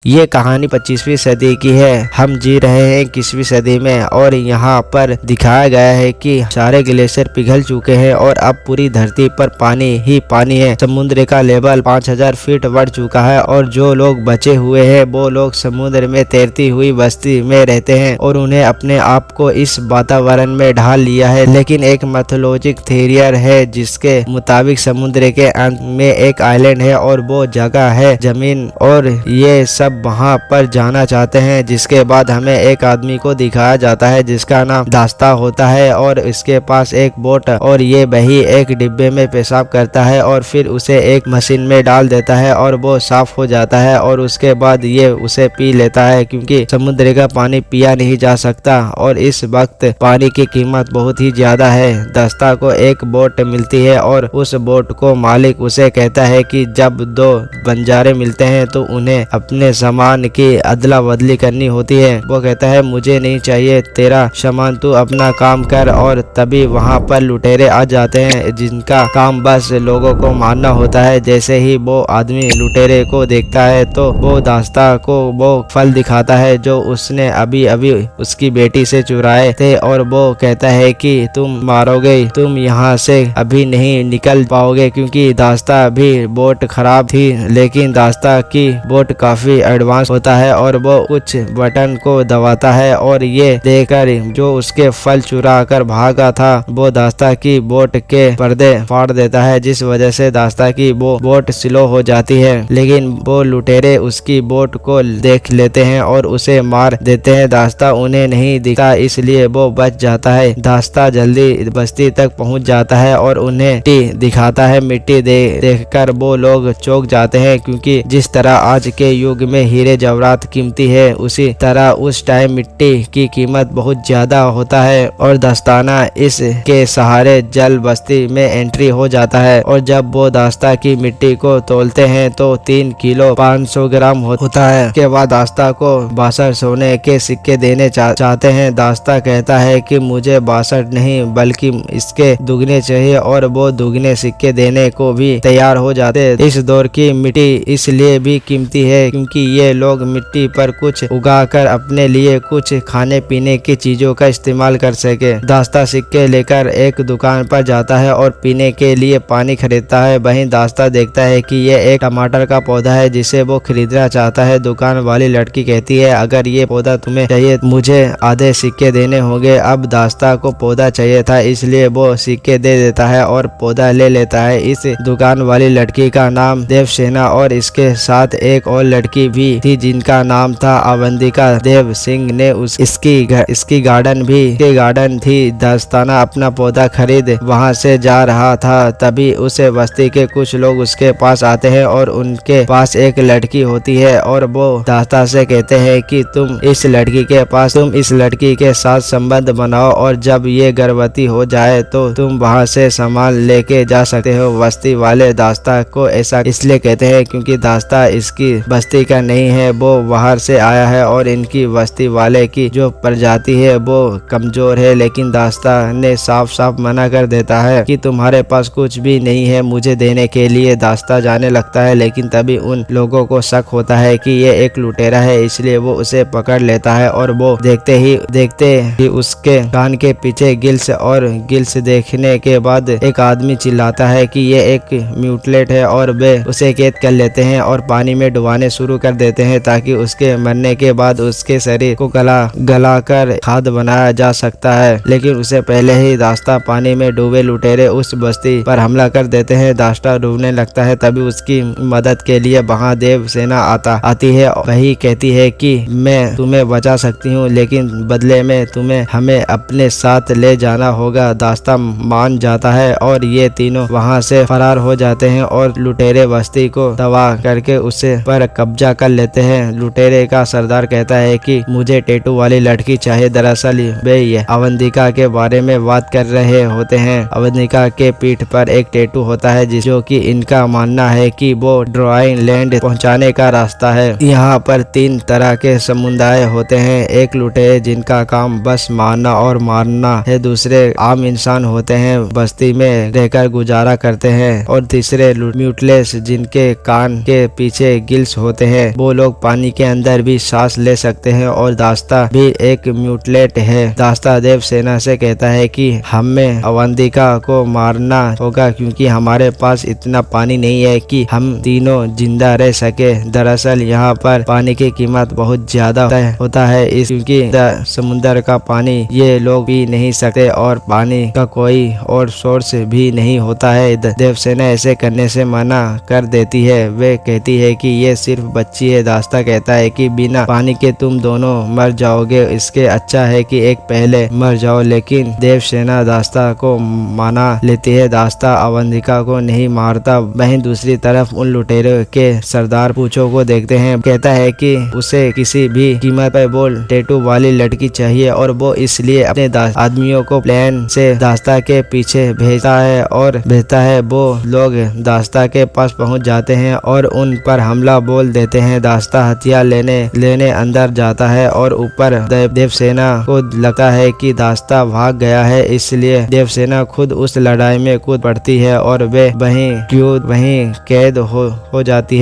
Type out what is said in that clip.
ये कहानी 25वीं सदी की है। हम जी रहे हैं 21वीं सदी में और यहाँ पर दिखाया गया है कि सारे ग्लेशियर पिघल चुके हैं और अब पूरी धरती पर पानी ही पानी है। समुद्र का लेवल 5000 फीट बढ़ चुका है और जो लोग बचे हुए हैं वो लोग समुद्र में तैरती हुई बस्ती में रहते हैं और उन्हें अपने आप को इस वातावरण में ढाल लिया है। लेकिन एक मैथोलॉजिक थेरियर है जिसके मुताबिक समुद्र के अंत में एक आइलैंड है और वो जगह है जमीन और ये सब वहाँ पर जाना चाहते हैं। जिसके बाद हमें एक आदमी को दिखाया जाता है जिसका नाम दास्ता होता है और इसके पास एक बोट और ये वही एक डिब्बे में पेशाब करता है और फिर उसे एक मशीन में डाल देता है और वो साफ हो जाता है और उसके बाद ये उसे पी लेता है क्योंकि समुद्र का पानी पिया नहीं जा सकता और इस वक्त पानी की कीमत बहुत ही ज्यादा है। दास्ता को एक बोट मिलती है और उस बोट को मालिक उसे कहता है कि जब दो बंजारे मिलते हैं तो उन्हें अपने सामान की अदला बदली करनी होती है। वो कहता है मुझे नहीं चाहिए तेरा सामान, तू अपना काम कर। और तभी वहाँ पर लुटेरे आ जाते हैं जिनका काम बस लोगों को मारना होता है। जैसे ही वो आदमी लुटेरे को देखता है तो वो दास्ता को वो फल दिखाता है जो उसने अभी अभी उसकी बेटी से चुराए थे और वो कहता है कि तुम मारोगे, तुम यहाँ से अभी नहीं निकल पाओगे क्योंकि दास्ता अभी बोट खराब थी। लेकिन दास्ता की बोट काफी एडवांस होता है और वो कुछ बटन को दबाता है और ये देखकर जो उसके फल चुरा कर भागा था वो दास्ता की बोट के पर्दे फाड़ देता है, जिस वजह से दास्ता की वो बोट स्लो हो जाती है। लेकिन वो लुटेरे उसकी बोट को देख लेते हैं और उसे मार देते हैं। दास्ता उन्हें नहीं दिखता इसलिए वो बच जाता है। दास्ता जल्दी बस्ती तक पहुंच जाता है और उन्हें मिट्टी दिखाता है। मिट्टी देखकर वो लोग चौंक जाते हैं क्योंकि जिस तरह आज के युग में हीरे जवाहरात कीमती है उसी तरह उस टाइम मिट्टी की कीमत बहुत ज्यादा होता है और दस्ताना इसके सहारे जल बस्ती में एंट्री हो जाता है। और जब वो दास्ता की मिट्टी को तोलते हैं तो 3 किलो 500 ग्राम होता है। उसके बाद दास्ता को 62 सोने के सिक्के देने चाहते हैं। दास्ता कहता है कि मुझे 62 नहीं बल्कि इसके दुगने चाहिए और वो दुगने सिक्के देने को भी तैयार हो जाते। इस दौर की मिट्टी इसलिए भी कीमती है क्योंकि ये लोग मिट्टी पर कुछ उगाकर अपने लिए कुछ खाने पीने की चीजों का इस्तेमाल कर सके। दास्ता सिक्के लेकर एक दुकान पर जाता है और पीने के लिए पानी खरीदता है। वहीं दास्ता देखता है कि ये एक टमाटर का पौधा है जिसे वो खरीदना चाहता है। दुकान वाली लड़की कहती है अगर ये पौधा तुम्हें चाहिए मुझे आधे सिक्के देने होंगे। अब दास्ता को पौधा चाहिए था इसलिए वो सिक्के दे देता है और पौधा ले लेता है। इस दुकान वाली लड़की का नाम देवसेना और इसके साथ एक और लड़की भी थी जिनका नाम था अवंतिका। देव सिंह ने इसकी गार्डन थी। दास्ताना अपना पौधा खरीद वहां से जा रहा था तभी उसे बस्ती के कुछ लोग उसके पास आते हैं और उनके पास एक लड़की होती है और वो दास्ता से कहते हैं कि तुम इस लड़की के साथ संबंध बनाओ और जब ये गर्भवती हो जाए तो तुम वहां से सामान लेके जा सकते हो। बस्ती वाले दास्ता को ऐसा इसलिए कहते हैं क्योंकि दास्ता इसकी बस्ती का नहीं है, वो बाहर से आया है और इनकी बस्ती वाले की जो प्रजाति है वो कमजोर है। लेकिन दास्ता ने साफ साफ मना कर देता है कि तुम्हारे पास कुछ भी नहीं है मुझे देने के लिए। दास्ता जाने लगता है लेकिन तभी उन लोगों को शक होता है कि ये एक लुटेरा है इसलिए वो उसे पकड़ लेता है और वो देखते ही उसके कान के पीछे गिल्स देखने के बाद एक आदमी चिल्लाता है कि ये एक म्यूटलेट है और वे उसे कैद कर लेते हैं और पानी में डुबाने शुरू कर देते हैं ताकि उसके मरने के बाद उसके शरीर को गलाकर खाद बनाया जा सकता है। लेकिन उससे पहले ही दास्ता पानी में डूबे लुटेरे उस बस्ती पर हमला कर देते हैं। दास्ता डूबने लगता है तभी उसकी मदद के लिए वहां देव सेना आती है। वही कहती है कि मैं तुम्हें बचा सकती हूँ लेकिन बदले में तुम्हें हमें अपने साथ ले जाना होगा। दास्ता मान जाता है और ये तीनों वहां से फरार हो जाते हैं और लुटेरे बस्ती को तबाह करके उसे पर कब्जा कर लेते हैं। लुटेरे का सरदार कहता है कि मुझे टैटू वाली लड़की चाहिए। दरअसल वे अवंतिका के बारे में बात कर रहे होते हैं। अवंतिका के पीठ पर एक टैटू होता है जो कि इनका मानना है कि वो ड्राइंग लैंड पहुंचाने का रास्ता है। यहाँ पर 3 तरह के समुदाय होते हैं। एक लुटेरे जिनका काम बस मारना है, दूसरे आम इंसान होते हैं बस्ती में रहकर गुजारा करते हैं और तीसरे म्यूटलेस जिनके कान के पीछे गिल्स होते हैं वो लोग पानी के अंदर भी सांस ले सकते हैं और दास्ता भी एक म्यूटलेट है। दास्ता देवसेना से कहता है कि हमें अवंतिका को मारना होगा क्योंकि हमारे पास इतना पानी नहीं है कि हम तीनों जिंदा रह सके। दरअसल यहाँ पर पानी की कीमत बहुत ज्यादा होता है इस क्योंकि समुद्र का पानी ये लोग पी नहीं सकते और पानी का कोई और सोर्स भी नहीं होता है। देवसेना ऐसे करने से मना कर देती है। वे कहती है कि ये सिर्फ बच्ची है। दास्ता कहता है कि बिना पानी के तुम दोनों मर जाओगे, इसके अच्छा है कि एक पहले मर जाओ। लेकिन देवसेना दास्ता को माना लेती है। दास्ता अवंतिका को नहीं मारता। वहीं दूसरी तरफ उन लुटेरों के सरदार पूछो को देखते हैं। कहता है कि उसे किसी भी कीमत पर वो टैटू वाली लड़की चाहिए और वो इसलिए अपने आदमियों को प्लेन से दास्ता के पीछे भेजता है। वो लोग दास्ता के पास पहुंच जाते हैं और उन पर हमला बोल देते हैं। दास्ता हथियार लेने अंदर जाता है और ऊपर देवसेना को लगता है कि दास्ता भाग गया है, इसलिए देवसेना खुद उस लड़ाई में कूद पड़ती है और वे वहीं कैद हो जाती है।